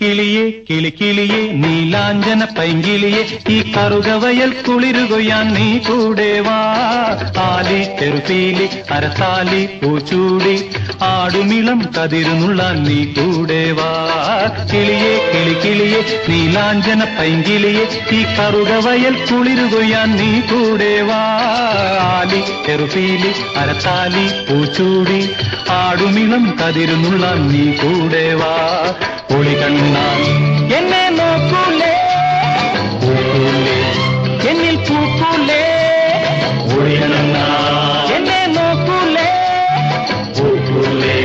കിളിയെ കിളിക്കിളിയെ നീലാഞ്ചന പൈങ്കിളിയെ ഈ കറുകവയൽ കുളിരുകൊയ്യാൻ നീ കൂടെ വാ. ആലി ചെറുപീലി അരസാലി പൂച്ചൂടി ആടുമിളം കതിരുന്നുള്ളാൻ നീ കൂടെ വാ. കിളിയെ കിളിക്കിളിയെ നീലാഞ്ചന പൈങ്കിളിയെ ഈ കറുകവയൽ കുളിരുകൊയ്യാൻ നീ കൂടെ വാ. ആലി ചെറുപീലി അരസാലി പൂച്ചൂടി ആടുമിളം കതിരുന്നുള്ളാൻ നീ കൂടെ വാ. ഒളി കണ്ണാൽ എന്നെ നോക്കൂലേ, പൂക്കൂലേ എന്നിൽ പൂക്കൂലേ. ഒളി കണ്ണാൽ എന്നെ നോക്കൂലേ, പൂക്കൂലേ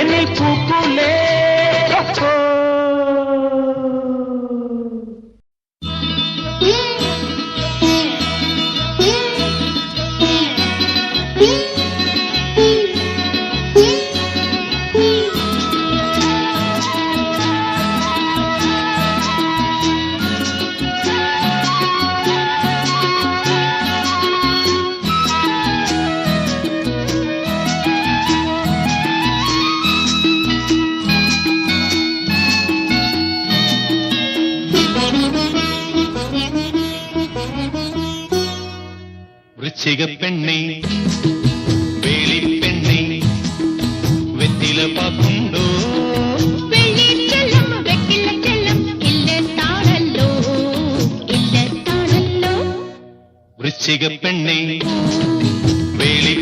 എന്നിൽ പൂക്കൂലേ. വൃശ്ചികപ്പെണ്ണേ വേളിപ്പെണ്ണേ വെറ്റില പാക്കുണ്ടോ, വൃശ്ചികപ്പെണ്ണേ വേളി